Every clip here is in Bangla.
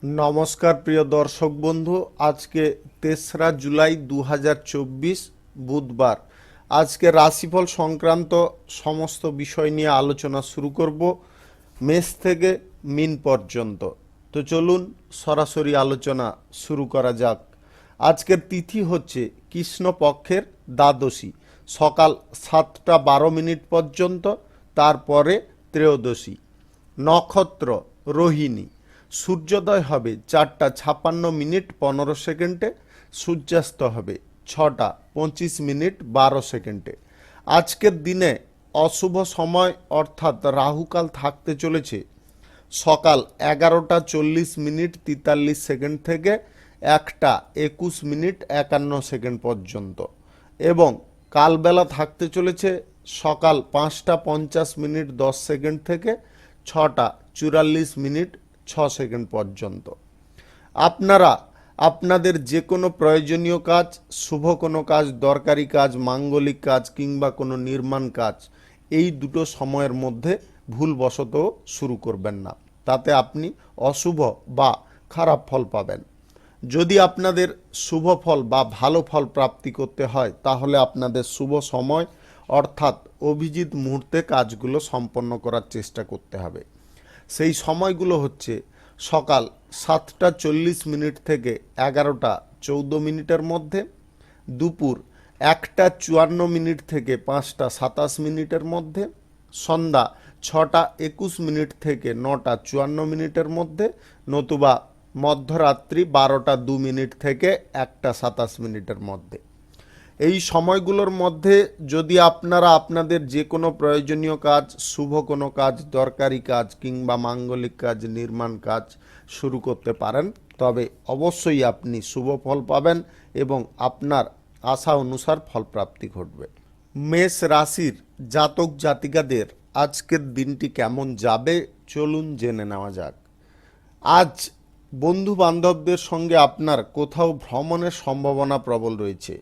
নমস্কার প্রিয় দর্শক বন্ধু, আজকে ৩রা জুলাই ২০২৪ বুধবার। আজকে রাশিফল সংক্রান্ত সমস্ত বিষয় নিয়ে আলোচনা শুরু করব, মেষ থেকে মিন পর্যন্ত। তো চলুন সরাসরি আলোচনা শুরু করা যাক। আজকের তিথি হচ্ছে কৃষ্ণপক্ষের দ্বাদশী, সকাল ৭টা ১২ মিনিট পর্যন্ত, তারপরে ত্রয়োদশী। নক্ষত্র রোহিণী। সূর্যোদয় হবে ৪টা ৫৬ মিনিট ১৫ সেকেন্ডে, সূর্যাস্ত হবে ৬টা ২৫ মিনিট ১২ সেকেন্ডে। আজকের দিনে অশুভ সময় অর্থাৎ রাহুকাল থাকতে চলেছে সকাল ১১টা ৪০ মিনিট ৪৩ সেকেন্ড থেকে ১টা ২১ মিনিট ৫১ সেকেন্ড পর্যন্ত, এবং কালবেলা থাকতে চলেছে সকাল ৫টা ৫০ মিনিট ১০ সেকেন্ড থেকে ৬টা ৪৪ মিনিট ৬ সেকেন্ড পর্যন্ত। আপনারা আপনাদের যে কোনো প্রয়োজনীয় কাজ, শুভ কোনো কাজ, দরকারি কাজ, মাঙ্গলিক কাজ কিংবা কোনো নির্মাণ কাজ এই দুটো সময়ের মধ্যে ভুলবশত শুরু করবেন না, তাতে আপনি অশুভ বা খারাপ ফল পাবেন। যদি আপনাদের শুভ ফল বা ভালো ফল প্রাপ্তি করতে হয় তাহলে আপনাদের শুভ সময় অর্থাৎ অভিজিৎ মুহূর্তে কাজগুলো সম্পন্ন করার চেষ্টা করতে হবে। সেই সময়গুলো হচ্ছে সকাল ৭টা ৪০ মিনিট থেকে ১১টা ১৪ মিনিটের মধ্যে, দুপুর ১টা ৫৪ মিনিট থেকে ৫টা ২৭ মিনিটের মধ্যে, সন্ধ্যা ৬টা ২১ মিনিট থেকে ৯টা ৫৪ মিনিটের মধ্যে, নতুবা মধ্যরাত্রি ১২টা ২ মিনিট থেকে ১টা ২৭ মিনিটের মধ্যে। এই সময়গুলোর মধ্যে যদি আপনারা আপনাদের যে কোনো প্রয়োজনীয় কাজ, শুভ কোনো কাজ, দরকারি কাজ কিংবা মাঙ্গলিক কাজ, নির্মাণ কাজ শুরু করতে পারেন তবে অবশ্যই আপনি শুভ ফল পাবেন এবং আপনার আশা অনুসার ফলপ্রাপ্তি ঘটবে। মেষ রাশির জাতক জাতিকাদের আজকের দিনটি কেমন যাবে চলুন জেনে নেওয়া যাক। আজ বন্ধু বান্ধবদের সঙ্গে আপনার কোথাও ভ্রমণের সম্ভাবনা প্রবল রয়েছে।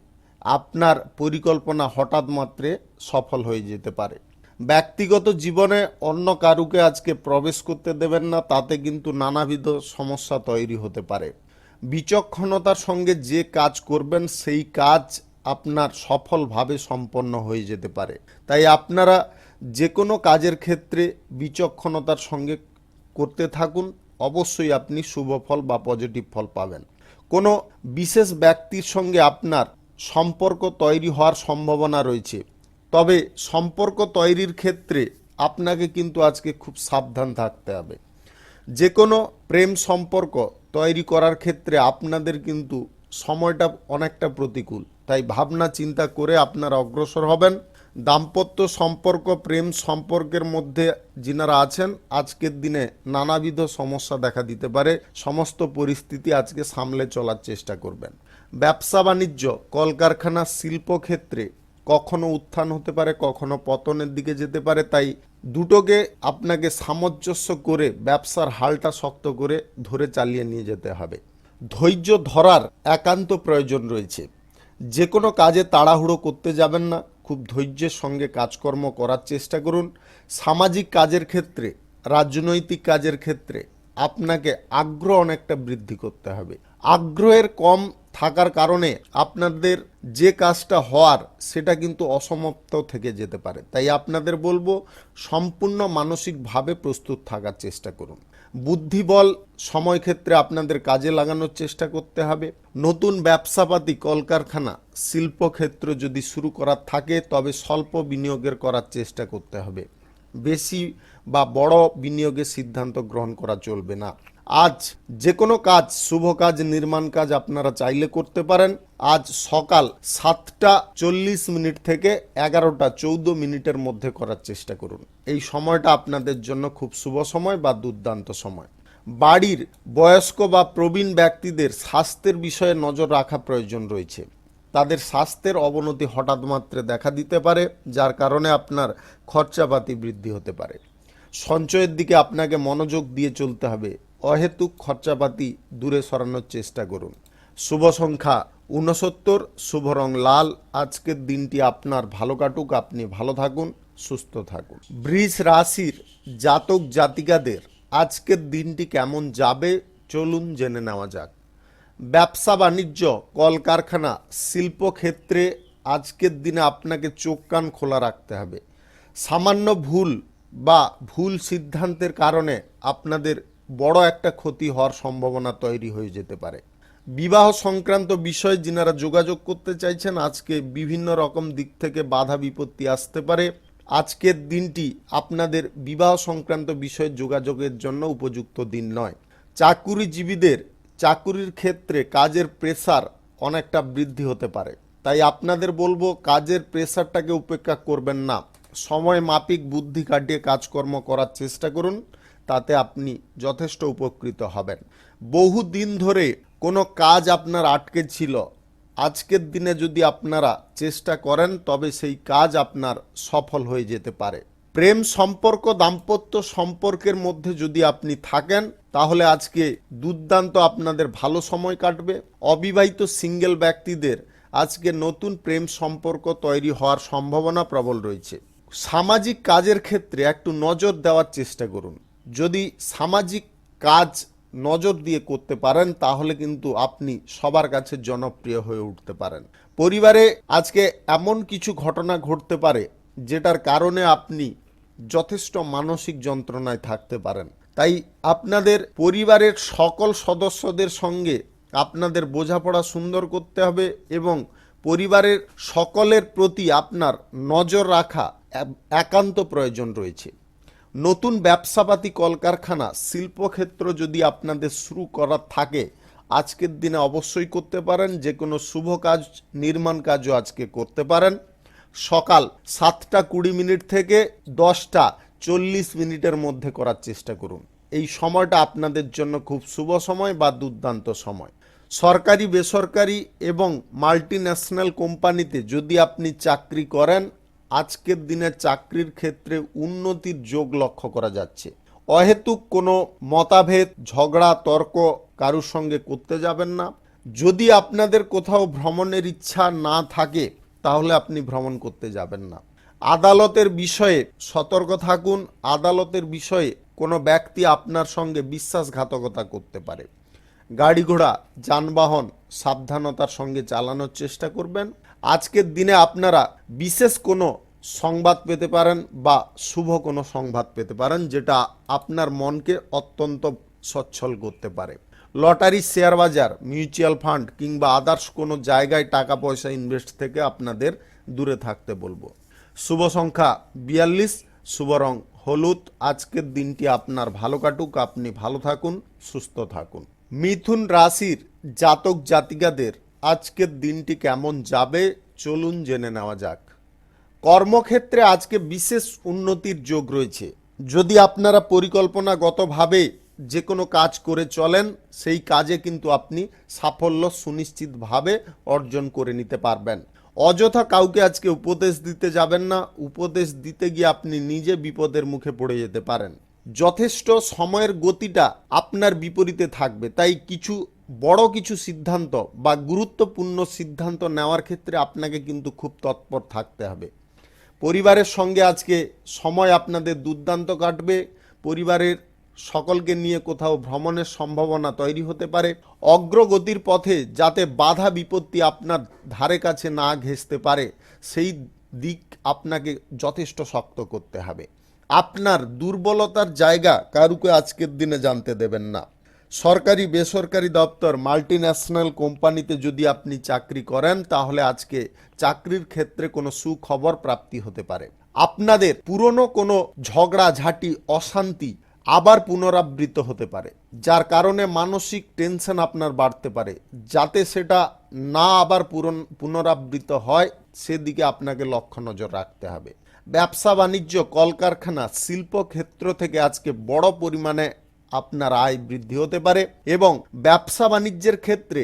আপনার পরিকল্পনা হঠাৎ মাত্রে সফল হয়ে যেতে পারে। ব্যক্তিগত জীবনে অন্য কারুকে আজকে প্রবেশ করতে দেবেন না, তাতে কিন্তু নানাবিধ সমস্যা তৈরি হতে পারে। বিচক্ষণতার সঙ্গে যে কাজ করবেন সেই কাজ আপনার সফলভাবে সম্পন্ন হয়ে যেতে পারে। তাই আপনারা যে কোনো কাজের ক্ষেত্রে বিচক্ষণতার সঙ্গে করতে থাকুন, অবশ্যই আপনি শুভ ফল বা পজিটিভ ফল পাবেন। কোনো বিশেষ ব্যক্তির সঙ্গে আপনার সম্পর্ক তৈরি হওয়ার সম্ভাবনা রয়েছে, তবে সম্পর্ক তৈরির ক্ষেত্রে আপনাকে কিন্তু আজকে খুব সাবধান থাকতে হবে। যে কোনো প্রেম সম্পর্ক তৈরি করার ক্ষেত্রে আপনাদের কিন্তু সময়টা অনেকটা প্রতিকূল, তাই ভাবনা চিন্তা করে আপনারা অগ্রসর হবেন। দাম্পত্য সম্পর্ক, প্রেম সম্পর্কের মধ্যে যিনারা আছেন আজকের দিনে নানাবিধ সমস্যা দেখা দিতে পারে। সমস্ত পরিস্থিতি আজকে সামলে চলার চেষ্টা করবেন। ব্যবসা বাণিজ্য, কলকারখানা, শিল্পক্ষেত্রে কখনো উত্থান হতে পারে, কখনো পতনের দিকে যেতে পারে, তাই দুটোকে আপনাকে সামঞ্জস্য করে ব্যবসার হালটা শক্ত করে ধরে চালিয়ে নিয়ে যেতে হবে। ধৈর্য ধরার একান্ত প্রয়োজন রয়েছে। যে কোনো কাজে তাড়াহুড়ো করতে যাবেন না, খুব ধৈর্যের সঙ্গে কাজকর্ম করার চেষ্টা করুন। সামাজিক কাজের ক্ষেত্রে, রাজনৈতিক কাজের ক্ষেত্রে আপনাকে আগ্রহ অনেকটা বৃদ্ধি করতে হবে। আগ্রহের কম থাকার কারণে আপনাদের যে কাজটা হওয়ার সেটা কিন্তু অসমাপ্ত থেকে যেতে পারে। তাই আপনাদের বলবো সম্পূর্ণ মানসিকভাবে প্রস্তুত থাকার চেষ্টা করুন। বুদ্ধিবল সময়ক্ষেত্রে আপনাদের কাজে লাগানোর চেষ্টা করতে হবে। নতুন ব্যবসাপাতি, কলকারখানা, শিল্পক্ষেত্র যদি শুরু করার থাকে তবে স্বল্প বিনিয়োগের করার চেষ্টা করতে হবে। বেশি বা বড় বিনিয়োগের সিদ্ধান্ত গ্রহণ করা চলবে না। আজ যে কোনো কাজ, শুভ কাজ, নির্মাণ কাজ আপনারা চাইলে করতে পারেন। আজ সকাল ৭টা ৪০ মিনিট থেকে ১১টা ১৪ মিনিটের মধ্যে করার চেষ্টা করুন। এই সময়টা আপনাদের জন্য খুব শুভ সময় বা দুর্দান্ত সময়। বাড়ির বয়স্ক বা প্রবীণ ব্যক্তিদের স্বাস্থ্যের বিষয়ে নজর রাখা প্রয়োজন রয়েছে। তাদের স্বাস্থ্যের অবনতি হঠাৎ মাত্রে দেখা দিতে পারে, যার কারণে আপনার খরচাপাতি বৃদ্ধি হতে পারে। সঞ্চয়ের দিকে আপনাকে মনোযোগ দিয়ে চলতে হবে। অহেতুক খরচাপাতি দূরে সরানোর চেষ্টা করুন। শুভ সংখ্যা ৬৯, শুভ রং লাল। আজকের দিনটি আপনার ভালো কাটুক, আপনি ভালো থাকুন, সুস্থ থাকুন। বৃষ রাশির জাতক জাতিকাদের আজকের দিনটি কেমন যাবে চলুন জেনে নেওয়া যাক। ব্যবসা বাণিজ্য, কলকারখানা, শিল্পক্ষেত্রে আজকের দিনে আপনাকে চোখ কান খোলা রাখতে হবে। সামান্য ভুল বা ভুল সিদ্ধান্তের কারণে আপনাদের বড় একটা ক্ষতি হওয়ার সম্ভাবনা তৈরি হয়ে যেতে পারে। বিবাহ সংক্রান্ত বিষয়ে যিনারা যোগাযোগ করতে চাইছেন, আজকে বিভিন্ন রকম দিক থেকে বাধা বিপত্তি আসতে পারে। আজকের দিনটি আপনাদের বিবাহ সংক্রান্ত বিষয়ে যোগাযোগের জন্য উপযুক্ত দিন নয়। চাকুরিজীবীদের চাকুরির ক্ষেত্রে কাজের প্রেসার অনেকটা বৃদ্ধি হতে পারে, তাই আপনাদের বলবো কাজের প্রেসারটাকে উপেক্ষা করবেন না। সময় মাফিক বুদ্ধি কাটিয়ে কাজকর্ম করার চেষ্টা করুন, তাতে আপনি যথেষ্ট উপকৃত হবেন। বহু দিন ধরে কোনো কাজ আপনার আটকে ছিল, আজকের দিনে যদি আপনারা চেষ্টা করেন তবে সেই কাজ আপনার সফল হয়ে যেতে পারে। প্রেম সম্পর্ক, দাম্পত্য সম্পর্কের মধ্যে যদি আপনি থাকেন তাহলে আজকে দুর্দান্ত আপনাদের ভালো সময় কাটবে। অবিবাহিত সিঙ্গেল ব্যক্তিদের আজকে নতুন প্রেম সম্পর্ক তৈরি হওয়ার সম্ভাবনা প্রবল রয়েছে। সামাজিক কাজের ক্ষেত্রে একটু নজর দেওয়ার চেষ্টা করুন। যদি সামাজিক কাজ নজর দিয়ে করতে পারেন তাহলে কিন্তু আপনি সবার কাছে জনপ্রিয় হয়ে উঠতে পারেন। পরিবারে আজকে এমন কিছু ঘটনা ঘটতে পারে যেটার কারণে আপনি যথেষ্ট মানসিক যন্ত্রণায় থাকতে পারেন। তাই আপনাদের পরিবারের সকল সদস্যদের সঙ্গে আপনাদের বোঝাপড়া সুন্দর করতে হবে এবং পরিবারের সকলের প্রতি আপনার নজর রাখা একান্ত প্রয়োজন রয়েছে। নতুন ব্যবসাপাতি, কলকারখানা, শিল্পক্ষেত্র যদি আপনাদের শুরু করার থাকে আজকের দিনে অবশ্যই করতে পারেন। যে কোনো শুভ কাজ, নির্মাণ কাজও আজকে করতে পারেন। সকাল 7:20 থেকে 10:40 মধ্যে করার চেষ্টা করুন। এই সময়টা আপনাদের জন্য খুব শুভ সময় বা দুর্দান্ত সময়। সরকারি, বেসরকারি এবং মাল্টিন্যাশনাল কোম্পানিতে যদি আপনি চাকরি করেন আজকের দিনে চাকরির ক্ষেত্রে উন্নতির যোগ লক্ষ্য করা যাচ্ছে। অহেতুক কোনো মতাভেদ, ঝগড়া, তর্ক কারুর সঙ্গে করতে যাবেন না। যদি আপনাদের কোথাও ভ্রমণের ইচ্ছা না থাকে তাহলে আপনি ভ্রমণ করতে যাবেন না। আদালতের বিষয়ে সতর্ক থাকুন। আদালতের বিষয়ে কোনো ব্যক্তি আপনার সঙ্গে বিশ্বাসঘাতকতা করতে পারে। গাড়ি ঘোড়া, যানবাহন সাবধানতার সঙ্গে চালানোর চেষ্টা করবেন। আজকের দিনে আপনারা বিশেষ কোনো সংবাদ পেতে পারেন বা শুভ কোনো সংবাদ পেতে পারেন যেটা আপনার মনকে অত্যন্ত সচ্ছল করতে পারে। লটারি, শেয়ার বাজার, মিউচুয়াল ফান্ড কিংবা আদার্স কোনো জায়গায় টাকা পয়সা ইনভেস্ট থেকে আপনাদের দূরে থাকতে বলবো। শুভ সংখ্যা 42, শুভ রং হলুদ। আজকের দিনটি আপনার ভালো কাটুক, আপনি ভালো থাকুন, সুস্থ থাকুন। মিথুন রাশির জাতক জাতিকাদের আজকের দিনটি কেমন যাবে চলুন জেনে নেওয়া যাক। কর্মক্ষেত্রে আজকে বিশেষ উন্নতির যোগ রয়েছে। যদি আপনারা পরিকল্পনাগতভাবে যে কোনো কাজ করে চলেন সেই কাজে কিন্তু আপনি সাফল্য সুনিশ্চিতভাবে অর্জন করে নিতে পারবেন। অযথা কাউকে আজকে উপদেশ দিতে যাবেন না। উপদেশ দিতে গিয়ে আপনি নিজে বিপদের মুখে পড়ে যেতে পারেন। যথেষ্ট সময়ের গতিটা আপনার বিপরীতে থাকবে, তাই বড় কিছু সিদ্ধান্ত বা গুরুত্বপূর্ণ সিদ্ধান্ত নেওয়ার ক্ষেত্রে আপনাকে কিন্তু খুব তৎপর থাকতে হবে। পরিবারের সঙ্গে আজকে সময় আপনাদের দুর্দান্ত কাটবে। পরিবারের সকলকে নিয়ে কোথাও ভ্রমণের সম্ভাবনা তৈরি হতে পারে। অগ্রগতির পথে যাতে বাধা বিপত্তি আপনার ধারে কাছে না ঘেঁষতে পারে সেই দিক আপনাকে যথেষ্ট শক্ত করতে হবে। আপনার দুর্বলতার জায়গা কারুকে আজকের দিনে জানতে দেবেন না। সরকারি, বেসরকারি দপ্তর, মাল্টিন্যাশনাল কোম্পানিতে যদি আপনি চাকরি করেন তাহলে আজকে চাকরির ক্ষেত্রে কোনো সুখবর প্রাপ্তি হতে পারে। আপনাদের পুরনো কোনো ঝগড়াঝাঁটি, অশান্তি আবার পুনরাবৃত্ত হতে পারে, যার কারণে মানসিক টেনশন আপনার বাড়তে পারে। যাতে সেটা না আবার পুনরাবৃত্ত হয় সেদিকে আপনাকে লক্ষ্য নজর রাখতে হবে। ব্যবসা বাণিজ্য, কলকারখানা, শিল্পক্ষেত্র থেকে আজকে বড় পরিমাণে আপনার আয় বৃদ্ধি হতে পারে এবং ব্যবসা বাণিজ্যের ক্ষেত্রে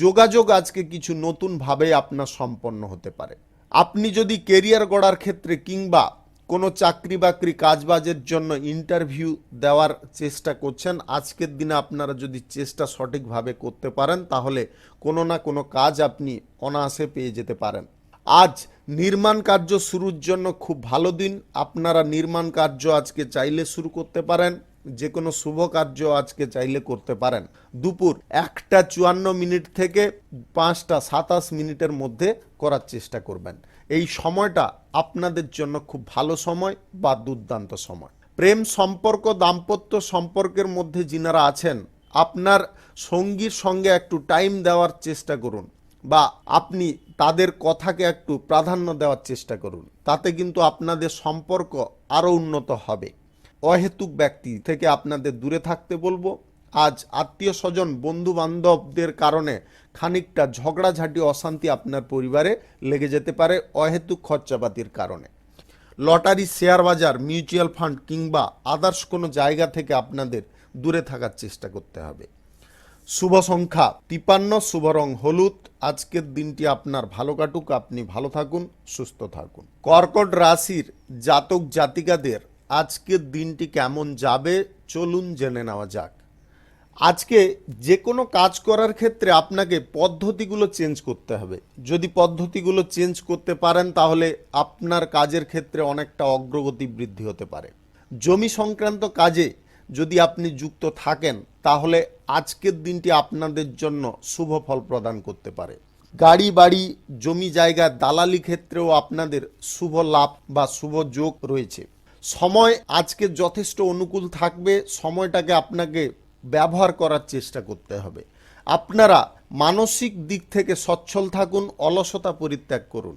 যোগাযোগ আজকে কিছু নতুনভাবে আপনার সম্পন্ন হতে পারে। আপনি যদি কেরিয়ার গড়ার ক্ষেত্রে কিংবা কোনো চাকরি বাকরি কাজবাজের জন্য ইন্টারভিউ দেওয়ার চেষ্টা করছেন, আজকের দিনে আপনারা যদি চেষ্টা সঠিকভাবে করতে পারেন তাহলে কোনো না কোনো কাজ আপনি অনায়াসে পেয়ে যেতে পারেন। আজ নির্মাণ কার্য শুরুর জন্য খুব ভালো দিন। আপনারা নির্মাণ কার্য আজকে চাইলে শুরু করতে পারেন। যে কোনো শুভ কার্য আজকে চাইলে করতে পারেন। দুপুর 1:54 থেকে 5:27 মধ্যে করার চেষ্টা করবেন। এই সময়টা আপনাদের জন্য খুব ভালো সময় বা দুর্দান্ত সময়। প্রেম সম্পর্ক, দাম্পত্য সম্পর্কের মধ্যে যিনারা আছেন, আপনার সঙ্গীর সঙ্গে একটু টাইম দেওয়ার চেষ্টা করুন বা আপনি তাদের কথাকে একটু প্রাধান্য দেওয়ার চেষ্টা করুন। তাতে কিন্তু আপনাদের সম্পর্ক আরও উন্নত হবে। অহেতুক ব্যক্তি থেকে আপনাদের দূরে থাকতে বলবো। আজ আত্মীয় স্বজন, বন্ধু বান্ধবদের কারণে খানিকটা ঝগড়াঝাঁটি, অশান্তি আপনার পরিবারে লেগে যেতে পারে অহেতুক খরচাপাতির কারণে। লটারি, শেয়ার বাজার, মিউচুয়াল ফান্ড কিংবা আদার্স কোনো জায়গা থেকে আপনাদের দূরে থাকার চেষ্টা করতে হবে। শুভ সংখ্যা 53, শুভ রং হলুদ। আজকের দিনটি আপনার ভালো কাটুক, আপনি ভালো থাকুন, সুস্থ থাকুন। কর্কট রাশির জাতক জাতিকাদের আজকের দিনটি কেমন যাবে চলুন জেনে নেওয়া যাক। আজকে যে কোনো কাজ করার ক্ষেত্রে আপনাকে পদ্ধতিগুলো চেঞ্জ করতে হবে। যদি পদ্ধতিগুলো চেঞ্জ করতে পারেন তাহলে আপনার কাজের ক্ষেত্রে অনেকটা অগ্রগতি বৃদ্ধি হতে পারে। জমি সংক্রান্ত কাজে যদি আপনি যুক্ত থাকেন তাহলে আজকের দিনটি আপনাদের জন্য শুভ ফল প্রদান করতে পারে। গাড়ি বাড়ি জমি জায়গার দালালি ক্ষেত্রেও আপনাদের শুভ লাভ বা শুভ যোগ রয়েছে। সময় আজকে যথেষ্ট অনুকূল থাকবে। সময়টাকে আপনাকে ব্যবহার করার চেষ্টা করতে হবে। আপনারা মানসিক দিক থেকে সচ্ছল থাকুন, অলসতা পরিত্যাগ করুন।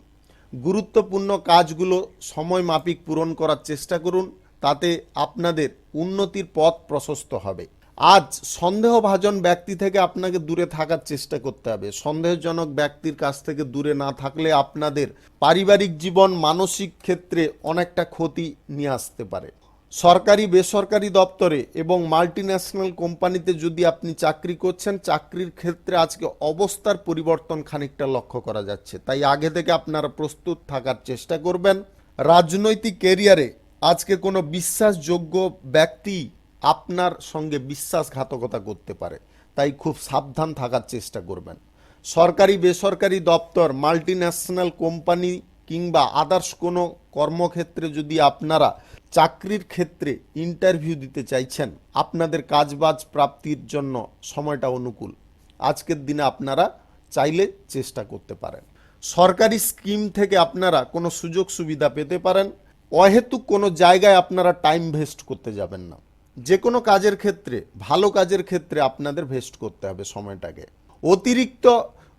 গুরুত্বপূর্ণ কাজগুলো সময় মাফিক পূরণ করার চেষ্টা করুন, তাতে আপনাদের উন্নতির পথ প্রশস্ত হবে। আজ সন্দেহভাজন ব্যক্তি থেকে আপনাকে দূরে থাকার চেষ্টা করতে হবে। সন্দেহজনক ব্যক্তির কাছ থেকে দূরে না থাকলে আপনাদের পারিবারিক জীবন, মানসিক ক্ষেত্রে অনেকটা ক্ষতি নিয়ে আসতে পারে। সরকারি বেসরকারি দপ্তরে এবং মাল্টিন্যাশনাল কোম্পানিতে যদি আপনি চাকরি করছেন, চাকরির ক্ষেত্রে আজকে অবস্থার পরিবর্তন খানিকটা লক্ষ্য করা যাচ্ছে, তাই আগে থেকে আপনারা প্রস্তুত থাকার চেষ্টা করবেন। রাজনৈতিক ক্যারিয়ারে আজকে কোনো বিশ্বাসযোগ্য ব্যক্তি আপনার সঙ্গে বিশ্বাসঘাতকতা করতে পারে, তাই খুব সাবধান থাকার চেষ্টা করবেন। সরকারি বেসরকারি দপ্তর, মাল্টিন্যাশনাল কোম্পানি কিংবা আদার্স কোনো কর্মক্ষেত্রে যদি আপনারা চাকরির ক্ষেত্রে ইন্টারভিউ দিতে চাইছেন, আপনাদের কাজবাজ প্রাপ্তির জন্য সময়টা অনুকূল। আজকের দিনে আপনারা চাইলে চেষ্টা করতে পারেন। সরকারি স্কিম থেকে আপনারা কোনো সুযোগ সুবিধা পেতে পারেন। অহেতুক কোনো জায়গায় আপনারা টাইম ভেস্ট করতে যাবেন না। যে কোনো কাজের ক্ষেত্রে, ভালো কাজের ক্ষেত্রে আপনাদের ভেস্ট করতে হবে সময়টাকে। অতিরিক্ত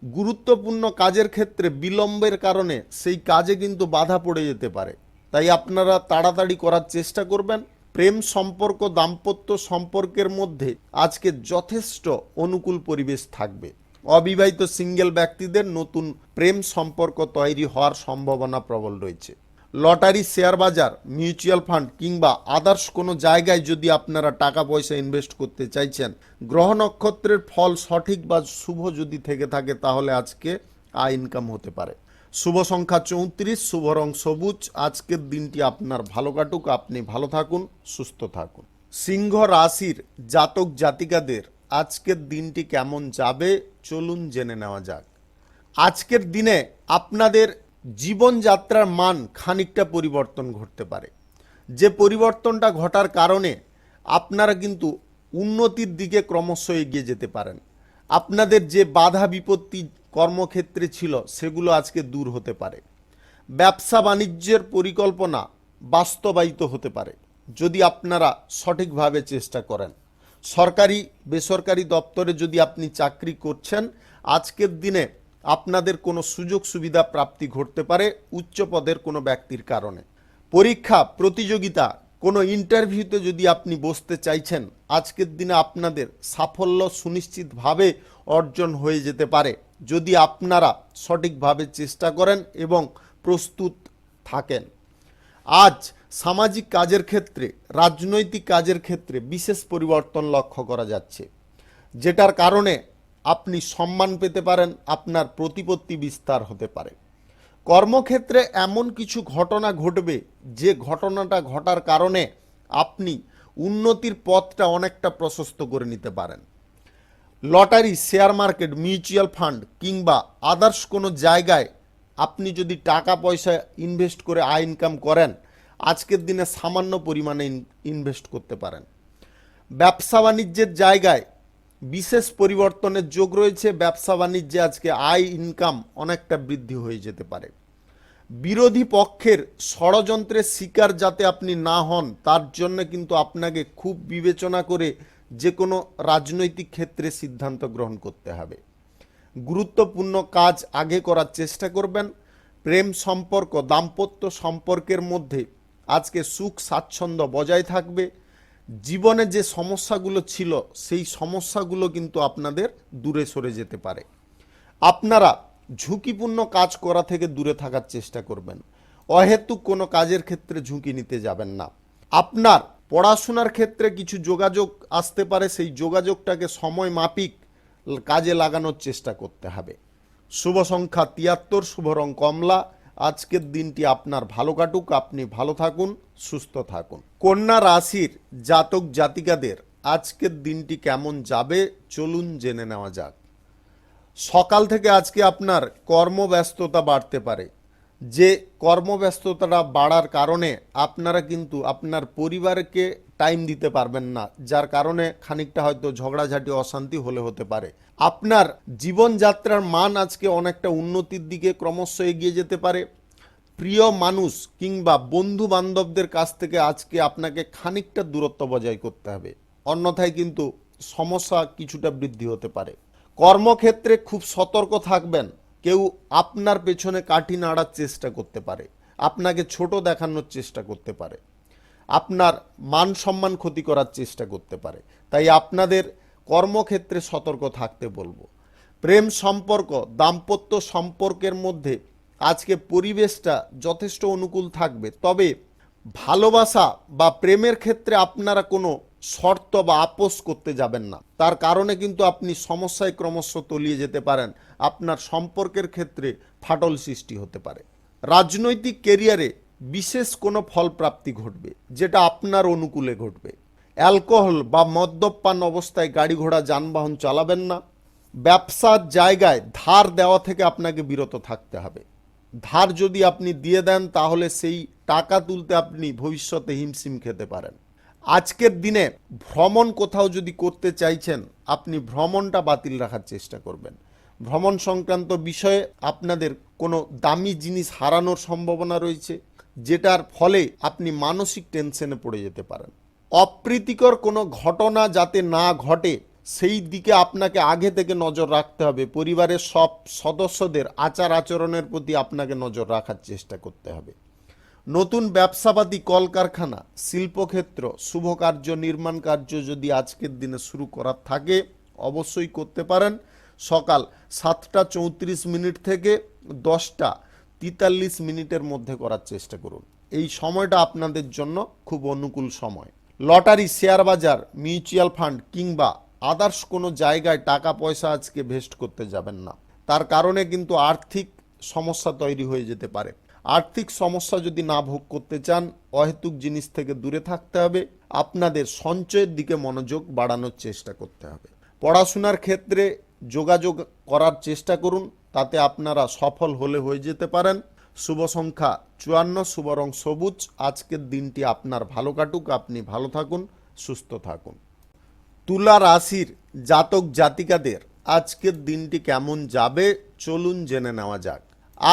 গুরুত্বপূর্ণ কাজের ক্ষেত্রে বিলম্বের কারণে সেই কাজে কিন্তু বাধা পড়ে যেতে পারে, তাই আপনারা তাড়াতাড়ি করার চেষ্টা করবেন। প্রেম সম্পর্ক, দাম্পত্য সম্পর্কের মধ্যে আজকে যথেষ্ট অনুকূল পরিবেশ থাকবে। অবিবাহিত সিঙ্গেল ব্যক্তিদের নতুন প্রেম সম্পর্ক তৈরি হওয়ার সম্ভাবনা প্রবল রয়েছে। লটারি, শেয়ার বাজার, মিউচুয়াল ফান্ড কিংবা আদার্স কোনো জায়গায় যদি আপনারা টাকা পয়সা ইনভেস্ট করতে চাইছেন, গ্রহ নক্ষত্রের ফল সঠিক বা শুভ যদি থেকে থাকে তাহলে আজকে আয় ইনকাম হতে পারে। শুভ সংখ্যা 34, শুভ রং সবুজ। আজকের দিনটি আপনার ভালো কাটুক, আপনি ভালো থাকুন, সুস্থ থাকুন। সিংহ রাশির জাতক জাতিকাদের আজকের দিনটি কেমন যাবে চলুন জেনে নেওয়া যাক। আজকের দিনে আপনাদের জীবনযাত্রার মান খানিকটা পরিবর্তন ঘটতে পারে। যে পরিবর্তনটা ঘটার কারণে আপনারা কিন্তু উন্নতির দিকে ক্রমশ এগিয়ে যেতে পারেন। আপনাদের যে বাধা বিপত্তি কর্মক্ষেত্রে ছিল সেগুলো আজকে দূর হতে পারে। ব্যবসা বাণিজ্যের পরিকল্পনা বাস্তবায়িত হতে পারে যদি আপনারা সঠিকভাবে চেষ্টা করেন। সরকারি বেসরকারি দপ্তরে যদি আপনি চাকরি করছেন, আজকের দিনে আপনাদের কোনো সুযোগ সুবিধা প্রাপ্তি ঘটতে পারে উচ্চ পদের কোনো ব্যক্তির কারণে। পরীক্ষা প্রতিযোগিতা কোনো ইন্টারভিউতে যদি আপনি বসতে চাইছেন, আজকের দিনে আপনাদের সাফল্য সুনিশ্চিতভাবে অর্জন হয়ে যেতে পারে যদি আপনারা সঠিকভাবে চেষ্টা করেন এবং প্রস্তুত থাকেন। আজ সামাজিক কাজের ক্ষেত্রে, রাজনৈতিক কাজের ক্ষেত্রে বিশেষ পরিবর্তন লক্ষ্য করা যাচ্ছে, যেটার কারণে আপনি সম্মান পেতে পারেন, আপনার প্রতিপত্তি বিস্তার হতে পারে। কর্মক্ষেত্রে এমন কিছু ঘটনা ঘটবে যে ঘটনাটা ঘটার কারণে আপনি উন্নতির পথটা অনেকটা প্রশস্ত করে নিতে পারেন। Lottery, share market, mutual fund কিংবা আদার্স কোনো জায়গায় আপনি যদি টাকা পয়সা ইনভেস্ট করে আয় ইনকাম করেন, আজকের দিনে সামান্য পরিমাণে ইনভেস্ট করতে পারেন। ব্যবসা বাণিজ্যের জায়গায় বিশেষ পরিবর্তনের যোগ রয়েছে। ব্যবসা বাণিজ্যে আজকে আয় ইনকাম অনেকটা বৃদ্ধি হয়ে যেতে পারে। বিরোধী পক্ষের ষড়যন্ত্রের শিকার যাতে আপনি না হন, তার জন্য কিন্তু আপনাকে খুব বিবেচনা করে যে কোনো রাজনৈতিক ক্ষেত্রে সিদ্ধান্ত গ্রহণ করতে হবে। গুরুত্বপূর্ণ কাজ আগে করার চেষ্টা করবেন। প্রেম সম্পর্ক, দাম্পত্য সম্পর্কের মধ্যে আজকে সুখ স্বাচ্ছন্দ্য বজায় থাকবে। জীবনে যে সমস্যাগুলো ছিল সেই সমস্যাগুলো কিন্তু আপনাদের দূরে সরে যেতে পারে। আপনারা ঝুঁকিপূর্ণ কাজ করা থেকে দূরে থাকার চেষ্টা করবেন। অহেতুক কোনো কাজের ক্ষেত্রে ঝুঁকি নিতে যাবেন না। আপনার পড়াশোনার ক্ষেত্রে কিছু যোগাযোগ আসতে পারে, সেই যোগাযোগটাকে সময় মাফিক কাজে লাগানোর চেষ্টা করতে হবে। শুভ সংখ্যা 73, শুভ রং কমলা। আজকের দিনটি আপনার ভালো কাটুক, আপনি ভালো থাকুন, সুস্থ থাকুন। কন্যা রাশির জাতক জাতিকাদের আজকের দিনটি কেমন যাবে চলুন জেনে নেওয়া যাক। সকাল থেকে আজকে আপনার কর্মব্যস্ততা বাড়তে পারে। যে কর্মব্যস্ততাটা বাড়ার কারণে আপনারা কিন্তু আপনার পরিবারকে টাইম দিতে পারবেন না, যার কারণে খানিকটা হয়তো ঝগড়াঝাটি অশান্তি হতে পারে। আপনার জীবনযাত্রার মান আজকে অনেকটা উন্নতির দিকে ক্রমশ এগিয়ে যেতে পারে। প্রিয় মানুষ কিংবা বন্ধু বান্ধবদের কাছ থেকে আজকে আপনাকে খানিকটা দূরত্ব বজায় করতে হবে, অন্যথায় কিন্তু সমস্যা কিছুটা বৃদ্ধি হতে পারে। কর্মক্ষেত্রে খুব সতর্ক থাকবেন। কেউ আপনার পেছনে কাঠি নাড়ার চেষ্টা করতে পারে, আপনাকে ছোট দেখানোর চেষ্টা করতে পারে, আপনার মান সম্মান ক্ষতি করার চেষ্টা করতে পারে। তাই আপনাদের কর্মক্ষেত্রে সতর্ক থাকতে বলবো। প্রেম সম্পর্ক, দাম্পত্য সম্পর্কের মধ্যে আজকে পরিবেশটা যথেষ্ট অনুকূল থাকবে। তবে ভালোবাসা বা প্রেমের ক্ষেত্রে আপনারা কোনো শর্ত বা আপোষ করতে যাবেন না, তার কারণে কিন্তু আপনি সমস্যায় ক্রমশ তলিয়ে যেতে পারেন। আপনার সম্পর্কের ক্ষেত্রে ফাটল সৃষ্টি হতে পারে। রাজনৈতিক কেরিয়ারে বিশেষ কোনো ফলপ্রাপ্তি ঘটবে, যেটা আপনার অনুকূলে ঘটবে। অ্যালকোহল বা মদ্যপান অবস্থায় গাড়ি ঘোড়া যানবাহন চালাবেন না। ব্যবসার জায়গায় ধার দেওয়া থেকে আপনাকে বিরত থাকতে হবে। ধার যদি আপনি দিয়ে দেন তাহলে সেই টাকা তুলতে আপনি ভবিষ্যতে হিমশিম খেতে পারেন। আজকের দিনে ভ্রমণ কোথাও যদি করতে চাইছেন, আপনি ভ্রমণটা বাতিল রাখার চেষ্টা করবেন। ভ্রমণ সংক্রান্ত বিষয়ে আপনাদের কোনো দামি জিনিস হারানোর সম্ভাবনা রয়েছে, যেটার ফলে আপনি মানসিক টেনশনে পড়ে যেতে পারেন। অপ্রীতিকর কোনো ঘটনা যাতে না ঘটে সেই দিকে আপনাকে আগে থেকে নজর রাখতে হবে। পরিবারের সব সদস্যদের আচার আচরণের প্রতি আপনাকে নজর রাখার চেষ্টা করতে হবে। নতুন ব্যবসাপাতি, কলকারখানা, শিল্পক্ষেত্র, শুভ কার্য, নির্মাণ কার্য যদি আজকের দিনে শুরু করার থাকে অবশ্যই করতে পারেন। সকাল 7টা 34 থেকে 10টা 43 মধ্যে করার চেষ্টা করুন। এই সময়টা আপনাদের জন্য খুব অনুকূল সময়। লটারি, শেয়ার বাজার, মিউচুয়াল ফান্ড কিংবা আদার্স কোনো জায়গায় টাকা পয়সা আজকে ভেস্ট করতে যাবেন না, তার কারণে কিন্তু আর্থিক সমস্যা তৈরি হয়ে যেতে পারে। আর্থিক সমস্যা যদি না ভোগ করতে চান, অহেতুক জিনিস থেকে দূরে থাকতে হবে। আপনাদের সঞ্চয়ের দিকে মনোযোগ বাড়ানোর চেষ্টা করতে হবে। পড়াশোনার ক্ষেত্রে যোগাযোগ করার চেষ্টা করুন, তাতে আপনারা সফল হয়ে যেতে পারেন। শুভ সংখ্যা 54, শুভ রং সবুজ। আজকের দিনটি আপনার ভালো কাটুক, আপনি ভালো থাকুন, সুস্থ থাকুন। তুলা রাশির জাতক জাতিকাদের আজকের দিনটি কেমন যাবে চলুন জেনে নেওয়া যাক।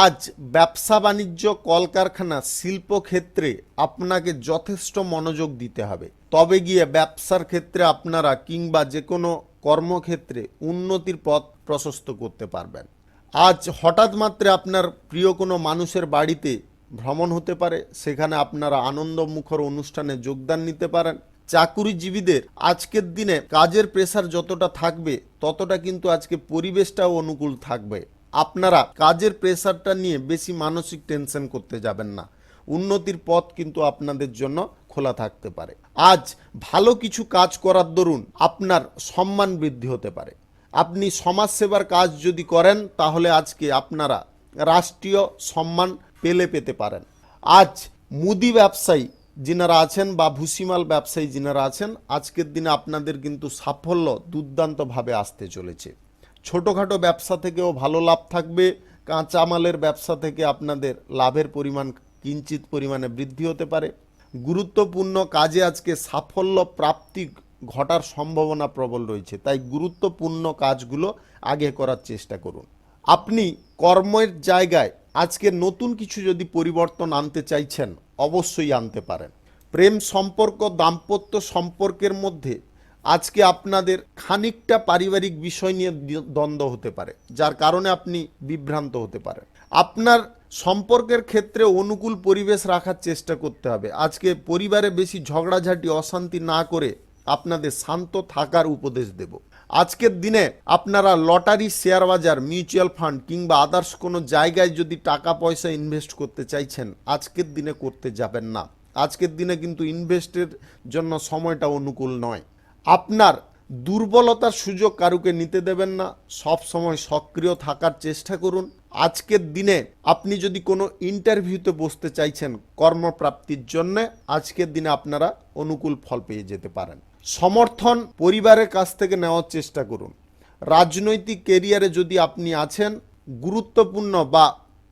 আজ ব্যবসা বাণিজ্য, কলকারখানা, শিল্পক্ষেত্রে আপনাকে যথেষ্ট মনোযোগ দিতে হবে, তবে গিয়ে ব্যবসার ক্ষেত্রে আপনারা কিংবা যে কোনো কর্মক্ষেত্রে উন্নতির পথ প্রশস্ত করতে পারবেন। আজ হঠাৎ মাত্রে আপনার প্রিয় কোনো মানুষের বাড়িতে ভ্রমণ হতে পারে, সেখানে আপনারা আনন্দমুখর অনুষ্ঠানে যোগদান নিতে পারেন। চাকুরিজীবীদের আজকের দিনে কাজের প্রেসার যতটা থাকবে ততটা কিন্তু আজকে পরিবেশটাও অনুকূল থাকবে। আপনারা কাজের প্রেসারটা নিয়ে বেশি মানসিক টেনশন করতে যাবেন না, উন্নতির পথ কিন্তু আপনাদের জন্য খোলা থাকতে পারে। আজ ভালো কিছু কাজ করার দরুন আপনার সম্মান বৃদ্ধি হতে পারে। আপনি সমাজসেবার কাজ যদি করেন তাহলে আজকে আপনারা রাষ্ট্রীয় সম্মান পেতে পারেন। আজ মুদি ব্যবসায়ী যিনারা আছেন বা ভুসিমাল ব্যবসায়ী যিনারা আছেন, আজকের দিনে আপনাদের কিন্তু সাফল্য দুর্দান্তভাবে আসতে চলেছে। ছোটোখাটো ব্যবসা থেকেও ভালো লাভ থাকবে। কাঁচামালের ব্যবসা থেকে আপনাদের লাভের পরিমাণ কিঞ্চিত পরিমাণে বৃদ্ধি হতে পারে। গুরুত্বপূর্ণ কাজে আজকে সাফল্য প্রাপ্তি ঘটার সম্ভাবনা প্রবল রয়েছে, তাই গুরুত্বপূর্ণ কাজগুলো আগে করার চেষ্টা করুন। আপনি কর্মের জায়গায় আজকে নতুন কিছু যদি পরিবর্তন আনতে চাইছেন, অবশ্যই আনতে পারেন। প্রেম সম্পর্ক, দাম্পত্য সম্পর্কের মধ্যে আজকে আপনাদের খানিকটা পারিবারিক বিষয় নিয়ে দ্বন্দ্ব হতে পারে, যার কারণে আপনি বিভ্রান্ত হতে পারেন। আপনার সম্পর্কের ক্ষেত্রে অনুকূল পরিবেশ রাখার চেষ্টা করতে হবে। আজকে পরিবারে বেশি ঝগড়াঝাটি অশান্তি না করে আপনাদের শান্ত থাকার উপদেশ দেব। আজকের দিনে আপনারা লটারি, শেয়ার বাজার, মিউচুয়াল ফান্ড কিংবা আদার্স কোনো জায়গায় যদি টাকা পয়সা ইনভেস্ট করতে চাইছেন, আজকের দিনে করতে যাবেন না। আজকের দিনে কিন্তু ইনভেস্টের জন্য সময়টা অনুকূল নয়। আপনার দুর্বলতার সুযোগ কারুকে নিতে দেবেন না, সব সময় সক্রিয় থাকার চেষ্টা করুন। আজকের দিনে আপনি যদি কোনো ইন্টারভিউতে বসতে চাইছেন কর্মপ্রাপ্তির জন্য, আজকের দিনে আপনারা অনুকূল ফল পেয়ে যেতে পারেন। সমর্থন পরিবারের কাছ থেকে নেওয়ার চেষ্টা করুন। রাজনৈতিক কেরিয়ারে যদি আপনি আছেন, গুরুত্বপূর্ণ বা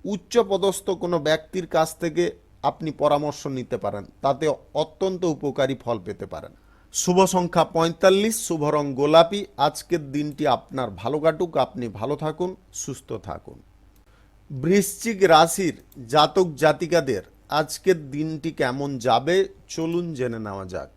উচ্চপদস্থ কোনো ব্যক্তির কাছ থেকে আপনি পরামর্শ নিতে পারেন, তাতে অত্যন্ত উপকারী ফল পেতে পারেন। শুভ সংখ্যা 45, শুভ রং গোলাপি। আজকের দিনটি আপনার ভালো কাটুক, আপনি ভালো থাকুন, সুস্থ থাকুন। বৃশ্চিক রাশির জাতক জাতিকাদের আজকের দিনটি কেমন যাবে চলুন জেনে নেওয়া যাক।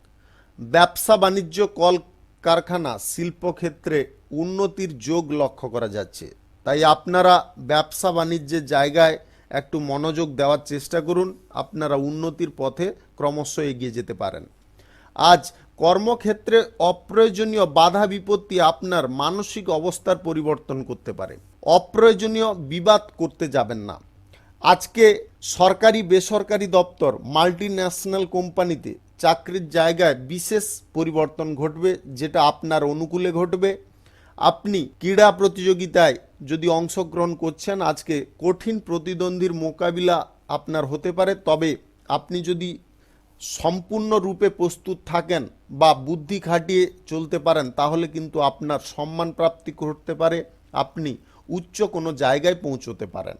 ব্যবসা বাণিজ্য, কল কারখানা, শিল্পক্ষেত্রে উন্নতির যোগ লক্ষ্য করা যাচ্ছে, তাই আপনারা ব্যবসা বাণিজ্যের জায়গায় একটু মনোযোগ দেওয়ার চেষ্টা করুন। আপনারা উন্নতির পথে ক্রমশ এগিয়ে যেতে পারেন। আজ কর্মক্ষেত্রে অপ্রয়োজনীয় বাধা বিপত্তি আপনার মানসিক অবস্থার পরিবর্তন করতে পারে। অপ্রয়োজনীয় বিবাদ করতে যাবেন না। আজকে সরকারি বেসরকারি দপ্তর, মাল্টিন্যাশনাল কোম্পানিতে চাকরির জায়গায় বিশেষ পরিবর্তন ঘটবে, যেটা আপনার অনুকূলে ঘটবে। আপনি ক্রীড়া প্রতিযোগিতায় যদি অংশগ্রহণ করছেন, আজকে কঠিন প্রতিদ্বন্দ্বীর মোকাবিলা আপনার হতে পারে, তবে আপনি যদি সম্পূর্ণরূপে প্রস্তুত থাকেন বা বুদ্ধি খাটিয়ে চলতে পারেন, তাহলে কিন্তু আপনার সম্মান প্রাপ্তি করতে পারে, আপনি উচ্চ কোনো জায়গায় পৌঁছতে পারেন।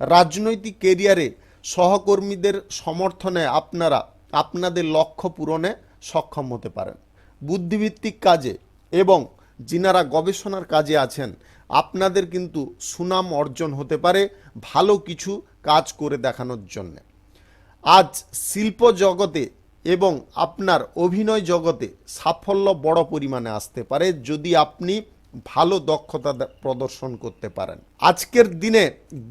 রাজনৈতিক কেরিয়ারে সহকর্মীদের সমর্থনে আপনারা আপনাদের লক্ষ্য পূরণে সক্ষম হতে পারেন। বুদ্ধিভিত্তিক কাজে এবং যিনারা গবেষণার কাজে আছেন, আপনাদের কিন্তু সুনাম অর্জন হতে পারে ভালো কিছু কাজ করে দেখানোর জন্যে। আজ শিল্প জগতে এবং আপনার অভিনয় জগতে সাফল্য বড় পরিমাণে আসতে পারে, যদি আপনি ভালো দক্ষতা প্রদর্শন করতে পারেন। আজকের দিনে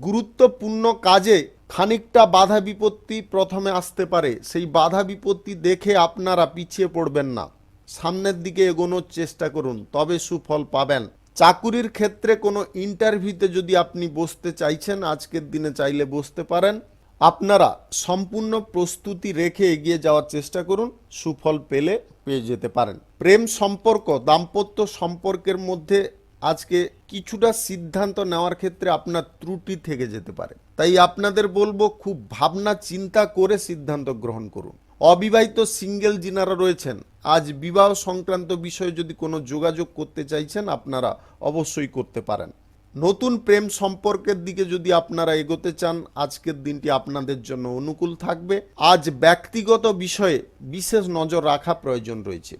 গুরুত্বপূর্ণ কাজে খানিকটা বাধা বিপত্তি প্রথমে আসতে পারে, সেই বাধা বিপত্তি দেখে আপনারা পিছিয়ে পড়বেন না, সামনের দিকে এগোনোর চেষ্টা করুন, তবে সুফল পাবেন। চাকুরির ক্ষেত্রে কোনো ইন্টারভিউতে যদি আপনি বসতে চাইছেন, আজকের দিনে চাইলে বসতে পারেন। আপনারা সম্পূর্ণ প্রস্তুতি রেখে এগিয়ে যাওয়ার চেষ্টা করুন, সুফল পেয়ে যেতে পারেন। প্রেম সম্পর্ক, দাম্পত্য সম্পর্কের মধ্যে আজকে কিছুটা সিদ্ধান্ত নেওয়ার ক্ষেত্রে আপনার ত্রুটি থেকে যেতে পারে, তাই আপনাদের বলবো খুব ভাবনা চিন্তা করে সিদ্ধান্ত গ্রহণ করুন। অবিবাহিত সিঙ্গেল যিনারা রয়েছেন, আজ বিবাহ সংক্রান্ত বিষয়ে যদি কোনো যোগাযোগ করতে চাইছেন, আপনারা অবশ্যই করতে পারেন। নতুন প্রেম সম্পর্কের দিকে যদি আপনারা এগোতে চান, আজকের দিনটি আপনাদের জন্য অনুকূল থাকবে। আজ ব্যক্তিগত বিষয়ে বিশেষ নজর রাখা প্রয়োজন রয়েছে।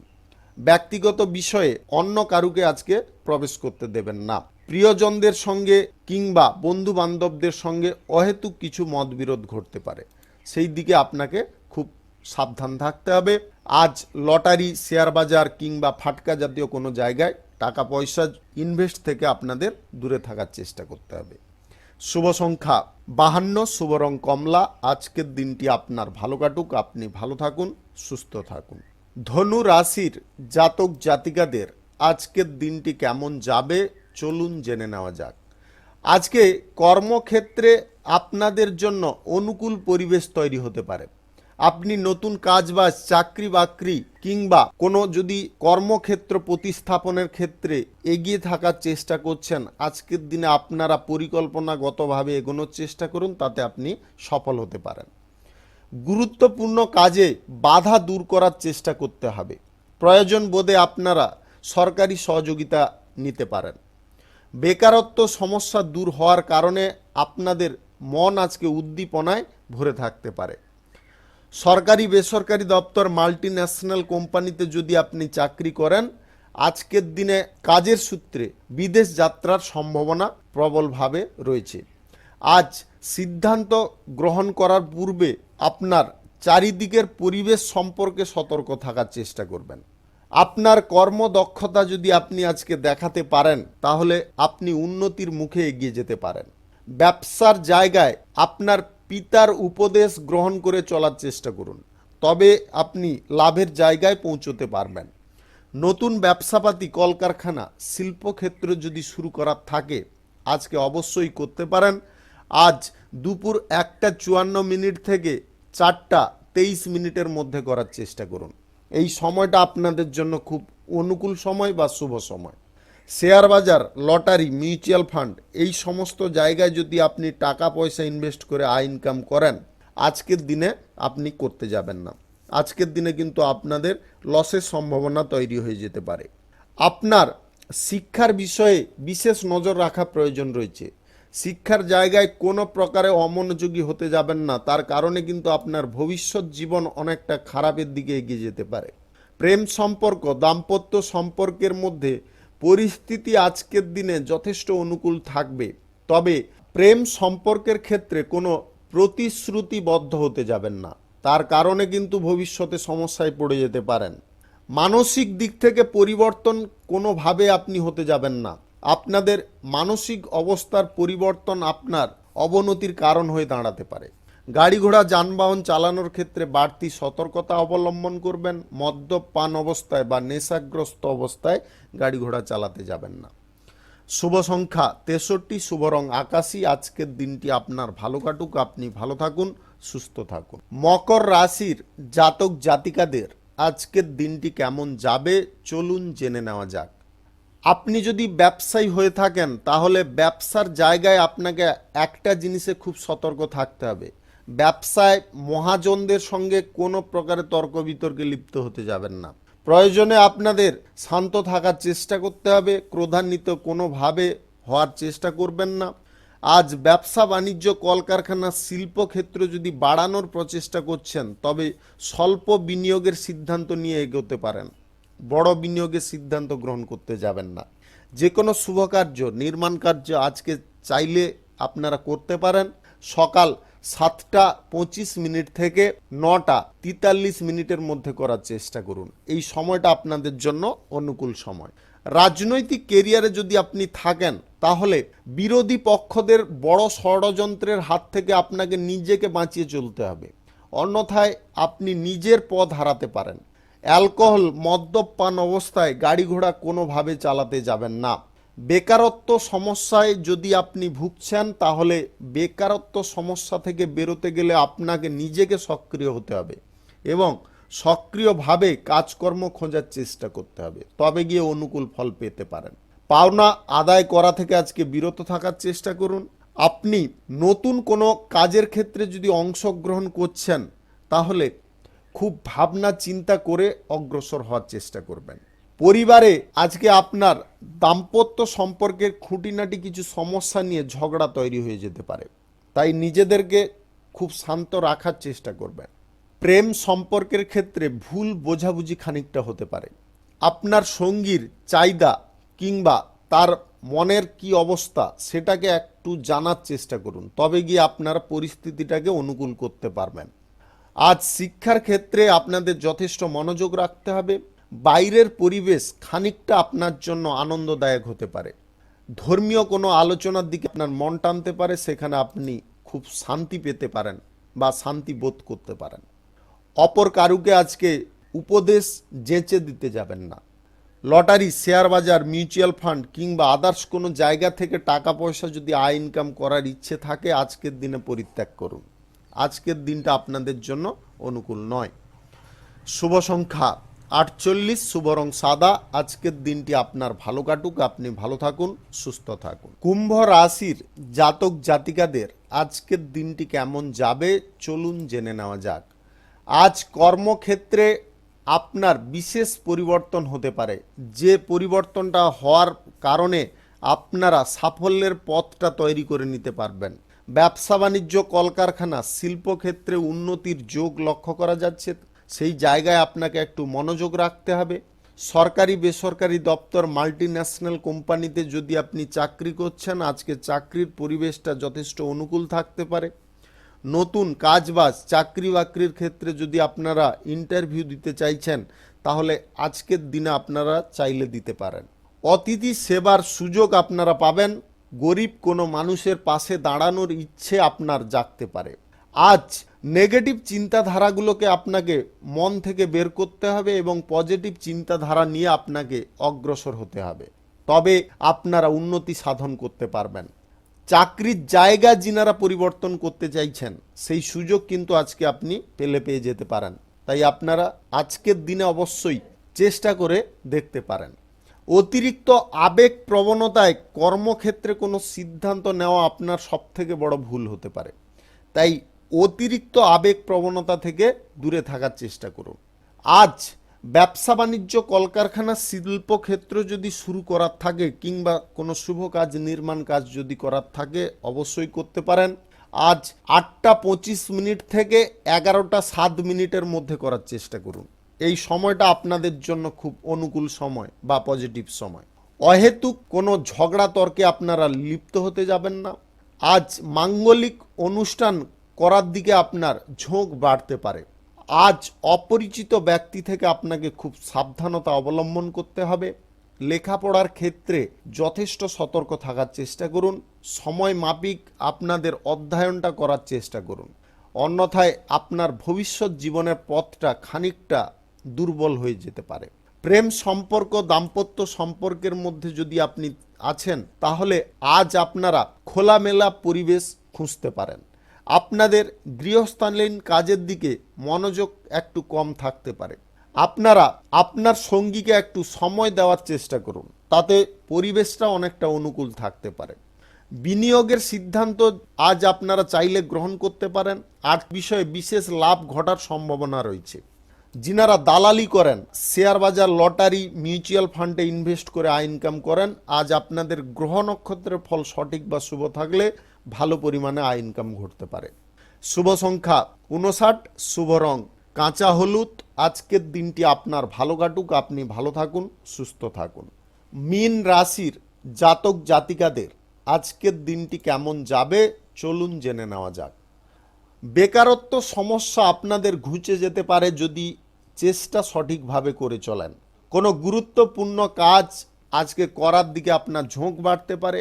ব্যক্তিগত বিষয়ে অন্য কারুকে আজকে প্রবেশ করতে দেবেন না। প্রিয়জনদের সঙ্গে কিংবা বন্ধু বান্ধবদের সঙ্গে অহেতুক কিছু মতবিরোধ ঘটতে পারে, সেই দিকে আপনাকে খুব সাবধান থাকতে হবে। আজ লটারি, শেয়ার বাজার কিংবা ফাটকা জাতীয় কোনো জায়গায় টাকা পয়সা ইনভেস্ট থেকে আপনাদের দূরে থাকার চেষ্টা করতে হবে। শুভ সংখ্যা 52, শুভ রং কমলা। আজকের দিনটি আপনার ভালো কাটুক, আপনি ভালো থাকুন, সুস্থ থাকুন। ধনু রাশির জাতক জাতিকাদের আজকের দিনটি কেমন যাবে চলুন জেনে নেওয়া যাক। আজকে কর্মক্ষেত্রে আপনাদের জন্য অনুকূল পরিবেশ তৈরি হতে পারে। আপনি নতুন কাজবাজ, চাকরি বাকরি কিংবা কোনো যদি কর্মক্ষেত্র প্রতিস্থাপনের ক্ষেত্রে এগিয়ে থাকার চেষ্টা করছেন, আজকের দিনে আপনারা পরিকল্পনাগতভাবে এগোনোর চেষ্টা করুন, তাতে আপনি সফল হতে পারেন। গুরুত্বপূর্ণ কাজে বাধা দূর করার চেষ্টা করতে হবে। প্রয়োজন বোধে আপনারা সরকারি সহযোগিতা নিতে পারেন। বেকারত্ব সমস্যা দূর হওয়ার কারণে আপনাদের মন আজকে উদ্দীপনায় ভরে থাকতে পারে। সরকারি বেসরকারি দপ্তর মাল্টি ন্যাশনাল কোম্পানিতে যদি আপনি চাকরি করেন, আজকের দিনে কাজের সূত্রে বিদেশ যাত্রার সম্ভাবনা প্রবলভাবে রয়েছে। আজ সিদ্ধান্ত গ্রহণ করার পূর্বে আপনার চারিদিকের পরিবেশ সম্পর্কে সতর্ক থাকার চেষ্টা করবেন। আপনার কর্মদক্ষতা যদি আপনি আজকে দেখাতে পারেন, তাহলে আপনি উন্নতির মুখে এগিয়ে যেতে পারেন। ব্যবসার জায়গায় আপনার পিতার উপদেশ গ্রহণ করে চলার চেষ্টা করুন, তবে আপনি লাভের জায়গায় পৌঁছতে পারবেন। নতুন ব্যবসাপাতি, কলকারখানা, শিল্পক্ষেত্র যদি শুরু করার থাকে, আজকে অবশ্যই করতে পারেন। আজ দুপুর 1:54 থেকে 4:23 মধ্যে করার চেষ্টা করুন। এই সময়টা আপনাদের জন্য খুব অনুকূল সময় বা শুভ সময়। শেয়ার বাজার, লটারি, মিউচুয়াল ফান্ড, এই সমস্ত জায়গায় যদি আপনি টাকা পয়সা ইনভেস্ট করে আয় ইনকাম করেন, আজকের দিনে আপনি করতে যাবেন না। আজকের দিনে কিন্তু আপনাদের লসের সম্ভাবনা তৈরি হয়ে যেতে পারে। আপনার শিক্ষার বিষয়ে বিশেষ নজর রাখা প্রয়োজন রয়েছে। শিক্ষার জায়গায় কোনো প্রকারে অমনোযোগী হতে যাবেন না, তার কারণে কিন্তু আপনার ভবিষ্যৎ জীবন অনেকটা খারাপের দিকে এগিয়ে যেতে পারে। প্রেম সম্পর্ক, দাম্পত্য সম্পর্কের মধ্যে পরিস্থিতি আজকের দিনে যথেষ্ট অনুকূল থাকবে, তবে প্রেম সম্পর্কের ক্ষেত্রে কোনো প্রতিশ্রুতিবদ্ধ হতে যাবেন না, তার কারণে কিন্তু ভবিষ্যতে সমস্যায় পড়ে যেতে পারেন। মানসিক দিক থেকে পরিবর্তন কোনোভাবে আপনি হতে যাবেন না। আপনাদের মানসিক অবস্থার পরিবর্তন আপনার অবনতির কারণ হয়ে দাঁড়াতে পারে। গাড়ি ঘোড়া যানবাহন চালানোর ক্ষেত্রে বাড়তি সতর্কতা অবলম্বন করবেন। মদ্যপান অবস্থায় বা নেশাগ্রস্ত অবস্থায় গাড়ি ঘোড়া চালাতে যাবেন না। শুভ সংখ্যা 63, শুভ রং আকাশী। আজকের দিনটি আপনার ভালো কাটুক, আপনি ভালো থাকুন, সুস্থ থাকুন। মকর রাশির জাতক জাতিকাদের আজকের দিনটি কেমন যাবে চলুন জেনে নেওয়া যাক। আপনি যদি ব্যবসায়ী হয়ে থাকেন, তাহলে ব্যবসার জায়গায় আপনাকে একটা জিনিসে খুব সতর্ক থাকতে হবে। ব্যবসায় মহাজনদের সঙ্গে কোনো প্রকারে তর্ক বিতর্কে লিপ্ত হতে যাবেন না। প্রয়োজনে আপনাদের শান্ত থাকার চেষ্টা করতে হবে, ক্রোধান্বিত কোনোভাবে হওয়ার চেষ্টা করবেন না। আজ ব্যবসা বাণিজ্য, কলকারখানা, শিল্পক্ষেত্র যদি বাড়ানোর প্রচেষ্টা করছেন, তবে স্বল্প বিনিয়োগের সিদ্ধান্ত নিয়ে এগোতে পারেন। বড় বিনিয়োগের সিদ্ধান্ত গ্রহণ করতে যাবেন না। যে কোনো শুভ কার্য, নির্মাণ কার্য আজকে চাইলে আপনারা করতে পারেন। সকাল 7:25 থেকে 9:43 মধ্যে করার চেষ্টা করুন। এই সময়টা আপনাদের জন্য অনুকূল সময়। রাজনৈতিক কেরিয়ারে যদি আপনি থাকেন, তাহলে বিরোধী পক্ষদের বড় ষড়যন্ত্রের হাত থেকে আপনাকে নিজেকে বাঁচিয়ে চলতে হবে, অন্যথায় আপনি নিজের পথ হারাতে পারেন। অ্যালকোহল, মদ্যপান অবস্থায় গাড়ি ঘোড়া কোনোভাবে চালাতে যাবেন না। বেকারত্ব সমস্যায় যদি আপনি ভুগছেন, তাহলে বেকারত্ব সমস্যা থেকে বেরোতে গেলে আপনাকে নিজেকে সক্রিয় হতে হবে এবং সক্রিয়ভাবে কাজকর্ম খোঁজার চেষ্টা করতে হবে, তবে গিয়ে অনুকূল ফল পেতে পারেন। পাওনা আদায় করা থেকে আজকে বিরত থাকার চেষ্টা করুন। আপনি নতুন কোনো কাজের ক্ষেত্রে যদি অংশগ্রহণ করছেন, তাহলে খুব ভাবনা চিন্তা করে অগ্রসর হওয়ার চেষ্টা করবেন। পরিবারে আজকে আপনার দাম্পত্য সম্পর্কের খুঁটিনাটি কিছু সমস্যা নিয়ে ঝগড়া তৈরি হয়ে যেতে পারে, তাই নিজেদেরকে খুব শান্ত রাখার চেষ্টা করবেন। প্রেম সম্পর্কের ক্ষেত্রে ভুল বোঝাবুঝি খানিকটা হতে পারে। আপনার সঙ্গীর চাহিদা কিংবা তার মনের কি অবস্থা সেটাকে একটু জানার চেষ্টা করুন, তবে গিয়ে আপনারা পরিস্থিতিটাকে অনুকূল করতে পারবেন। আজ শিক্ষার ক্ষেত্রে আপনাদের যথেষ্ট মনোযোগ রাখতে হবে। বাইরের পরিবেশ খানিকটা আপনার জন্য আনন্দদায়ক হতে পারে। ধর্মীয় কোনো আলোচনার দিকে আপনার মন টানতে পারে, সেখানে আপনি খুব শান্তি পেতে পারেন বা শান্তি বোধ করতে পারেন। অপর কারুকে আজকে উপদেশ যেচে দিতে যাবেন না। লটারি, শেয়ার বাজার, মিউচুয়াল ফান্ড কিংবা আদার্স কোনো জায়গা থেকে টাকা পয়সা যদি আয় ইনকাম করার ইচ্ছে থাকে, আজকের দিনে পরিত্যাগ করুন। আজকের দিনটা আপনাদের জন্য অনুকূল নয়। শুভ সংখ্যা 48, শুভ রং সাদা। আজকের দিনটি আপনার ভালো কাটুক, আপনি ভালো থাকুন, সুস্থ থাকুন। কুম্ভ রাশির জাতক জাতিকাদের আজকের দিনটি কেমন যাবে চলুন জেনে নেওয়া যাক। আজ কর্মক্ষেত্রে আপনার বিশেষ পরিবর্তন হতে পারে, যে পরিবর্তনটা হওয়ার কারণে আপনারা সাফল্যের পথটা তৈরি করে নিতে পারবেন। ব্যবসা বাণিজ্য, কলকারখানা, শিল্পক্ষেত্রে উন্নতির যোগ লক্ষ্য করা যাচ্ছে। সেই জায়গায় আপনাকে একটু মনোযোগ রাখতে হবে। সরকারি বেসরকারি দপ্তর, মাল্টিন্যাশনাল কোম্পানিতে যদি আপনি চাকরি করছেন, আজকে চাকরির পরিবেশটা যথেষ্ট অনুকূল থাকতে পারে। নতুন কাজবাজ, চাকরি বাকরির ক্ষেত্রে যদি আপনারা ইন্টারভিউ দিতে চাইছেন, তাহলে আজকের দিনে আপনারা চাইলে দিতে পারেন। অতিথি সেবার সুযোগ আপনারা পাবেন। গরিব কোনো মানুষের পাশে দাঁড়ানোর ইচ্ছে আপনার জাগতে পারে। আজ নেগেটিভ চিন্তাধারাগুলোকে আপনাকে মন থেকে বের করতে হবে এবং পজিটিভ চিন্তাধারা নিয়ে আপনাকে অগ্রসর হতে হবে, তবে আপনারা উন্নতি সাধন করতে পারবেন। চাকরির জায়গা যিনারা পরিবর্তন করতে চাইছেন, সেই সুযোগ কিন্তু আজকে আপনি পেয়ে যেতে পারেন। তাই আপনারা আজকের দিনে অবশ্যই চেষ্টা করে দেখতে পারেন। অতিরিক্ত আবেগ প্রবণতায় কর্মক্ষেত্রে কোনো সিদ্ধান্ত নেওয়া আপনার সবথেকে বড় ভুল হতে পারে। তাই অতিরিক্ত আবেগ প্রবণতা থেকে দূরে থাকার চেষ্টা করুন। আজ ব্যবসা বাণিজ্য, কলকারখানা, শিল্পক্ষেত্র যদি শুরু করার থাকে কিংবা কোনো শুভ কাজ, নির্মাণ কাজ যদি করার থাকে, অবশ্যই করতে পারেন। আজ 8:25 থেকে 11:07 মধ্যে করার চেষ্টা করুন। এই সময়টা আপনাদের জন্য খুব অনুকূল সময় বা পজিটিভ সময়। অহেতুক কোনো ঝগড়া তর্কে আপনারা লিপ্ত হতে যাবেন না। আজ মাঙ্গলিক অনুষ্ঠান করার দিকে আপনার ঝোঁক বাড়তে পারে। আজ অপরিচিত ব্যক্তি থেকে আপনাকে খুব সাবধানতা অবলম্বন করতে হবে। লেখাপড়ার ক্ষেত্রে যথেষ্ট সতর্ক থাকার চেষ্টা করুন। সময় মাফিক আপনাদের অধ্যয়নটা করার চেষ্টা করুন, অন্যথায় আপনার ভবিষ্যৎ জীবনের পথটা খানিকটা দুর্বল হয়ে যেতে পারে। প্রেম সম্পর্ক, দাম্পত্য সম্পর্কের মধ্যে যদি আপনি আছেন, তাহলে আজ আপনারা খোলামেলা পরিবেশ খুঁজতে পারেন। আপনাদের গৃহস্থালীন কাজের দিকে মনোযোগ একটু কম থাকতে পারে। আপনারা আপনার সঙ্গীকে একটু সময় দেওয়ার চেষ্টা করুন, তাতে পরিবেশটা অনেকটা অনুকূল থাকতে পারে। বিনিয়োগের সিদ্ধান্ত আজ আপনারা চাইলে গ্রহণ করতে পারেন। আর বিষয়ে বিশেষ লাভ ঘটার সম্ভাবনা রয়েছে। যিনারা দালালি করেন, শেয়ার বাজার, লটারি, মিউচুয়াল ফান্ডে ইনভেস্ট করে আয় ইনকাম করেন, আজ আপনাদের গ্রহ নক্ষত্রের ফল সঠিক বা শুভ থাকলে ভালো পরিমাণে আয় ইনকাম ঘটতে পারে। শুভ সংখ্যা 59, শুভ রং কাঁচা হলুদ। আজকের দিনটি আপনার ভালো কাটুক, আপনি ভালো থাকুন, সুস্থ থাকুন। মীন রাশির জাতক জাতিকাদের আজকের দিনটি কেমন যাবে চলুন জেনে নেওয়া যাক। বেকারত্ব সমস্যা আপনাদের ঘুচে যেতে পারে যদি চেষ্টা সঠিকভাবে করে চলেন। কোনো গুরুত্বপূর্ণ কাজ আজকে করার দিকে আপনার ঝোঁক বাড়তে পারে।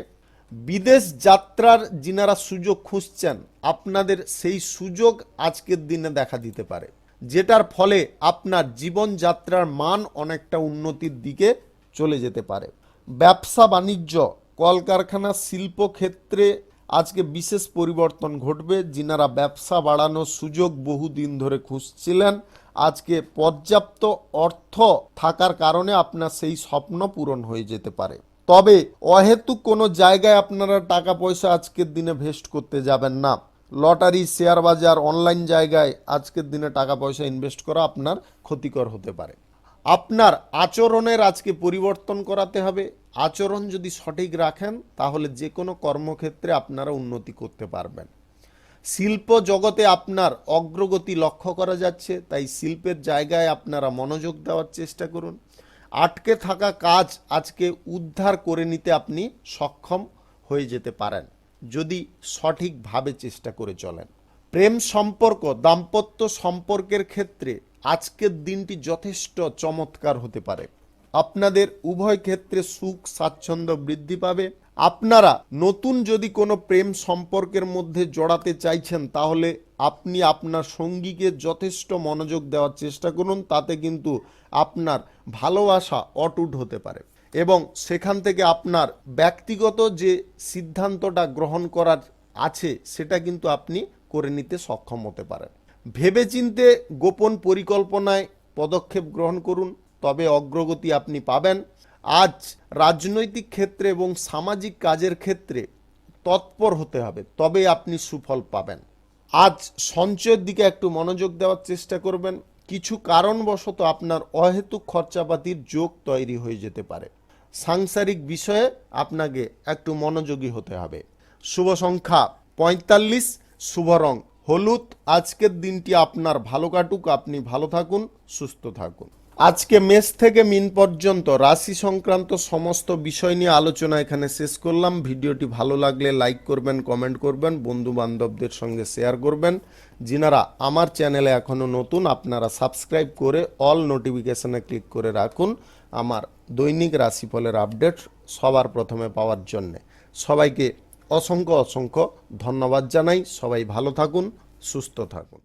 বিদেশ যাত্রার যিনারা সুযোগ খুঁজছেন, আপনাদের সেই সুযোগ আজকের দিনে দেখা দিতে পারে, যেটার ফলে আপনার জীবনযাত্রার মান অনেকটা উন্নতির দিকে চলে যেতে পারে। ব্যবসা বাণিজ্য, কলকারখানা, শিল্পক্ষেত্রে আজকে বিশেষ পরিবর্তন ঘটবে। যিনারা ব্যবসা বাড়ানোর সুযোগ বহুদিন ধরে খুঁজছিলেন, আজকে পর্যাপ্ত অর্থ থাকার কারণে আপনার সেই স্বপ্ন পূরণ হয়ে যেতে পারে। তবে অহেতুক কোনো জায়গায় আপনারা টাকা পয়সা আজকের দিনে ভেস্ট করতে যাবেন না। লটারি, শেয়ার বাজার, অনলাইন জায়গায় আজকের দিনে টাকা পয়সা ইনভেস্ট করা আপনার ক্ষতিকর হতে পারে। আপনার আচরণের আজকে পরিবর্তন করাতে হবে। আচরণ যদি সঠিক রাখেন, তাহলে যে কোনো কর্মক্ষেত্রে আপনারা উন্নতি করতে পারবেন। শিল্প জগতে আপনার অগ্রগতি লক্ষ্য করা যাচ্ছে, তাই শিল্পের জায়গায় আপনারা মনোযোগ দেওয়ার চেষ্টা করুন। আটকে থাকা কাজ আজকে উদ্ধার করে নিতে আপনি সক্ষম হয়ে যেতে পারেন যদি সঠিকভাবে চেষ্টা করে চলেন। প্রেম সম্পর্ক, দাম্পত্য সম্পর্কের ক্ষেত্রে আজকের দিনটি যথেষ্ট চমৎকার হতে পারে। আপনাদের উভয় ক্ষেত্রে সুখ স্বাচ্ছন্দ্য বৃদ্ধি পাবে। আপনারা নতুন যদি কোনো প্রেম সম্পর্কের মধ্যে জড়াতে চাইছেন, তাহলে আপনি আপনার সঙ্গীকে যথেষ্ট মনোযোগ দেওয়ার চেষ্টা করুন, তাতে কিন্তু আপনার ভালোবাসা অটুট হতে পারে এবং সেখান থেকে আপনার ব্যক্তিগত যে সিদ্ধান্তটা গ্রহণ করার আছে, সেটা কিন্তু আপনি করে নিতে সক্ষম হতে পারেন। ভেবেচিন্তে গোপন পরিকল্পনায় পদক্ষেপ গ্রহণ করুন, তবে অগ্রগতি আপনি পাবেন। আজ রাজনৈতিক ক্ষেত্রে এবং সামাজিক কাজের ক্ষেত্রে তৎপর হতে হবে, তবে আপনি সুফল পাবেন। আজ সঞ্চয়ের দিকে একটু মনোযোগ দেওয়ার চেষ্টা করবেন। কিছু কারণবশত আপনার অহেতুক খরচাপাতির যোগ তৈরি হয়ে যেতে পারে। সাংসারিক বিষয়ে আপনাকে একটু মনোযোগী হতে হবে। শুভ সংখ্যা 45, শুভ রং হলুদ। আজকের দিনটি আপনার ভালো কাটুক, আপনি ভালো থাকুন, সুস্থ থাকুন। আজকে মেষ থেকে মিন পর্যন্ত রাশি সংক্রান্ত সমস্ত বিষয় নিয়ে আলোচনা এখানে শেষ করলাম। ভিডিওটি ভালো লাগলে লাইক করবেন, কমেন্ট করবেন, বন্ধু বান্ধবদের সঙ্গে শেয়ার করবেন। যিনারা আমার চ্যানেলে এখনও নতুন, আপনারা সাবস্ক্রাইব করে অল নোটিফিকেশনে ক্লিক করে রাখুন আমার দৈনিক রাশিফলের আপডেট সবার প্রথমে পাওয়ার জন্যে। সবাইকে অসংখ্য অসংখ্য ধন্যবাদ জানাই। সবাই ভালো থাকুন, সুস্থ থাকুন।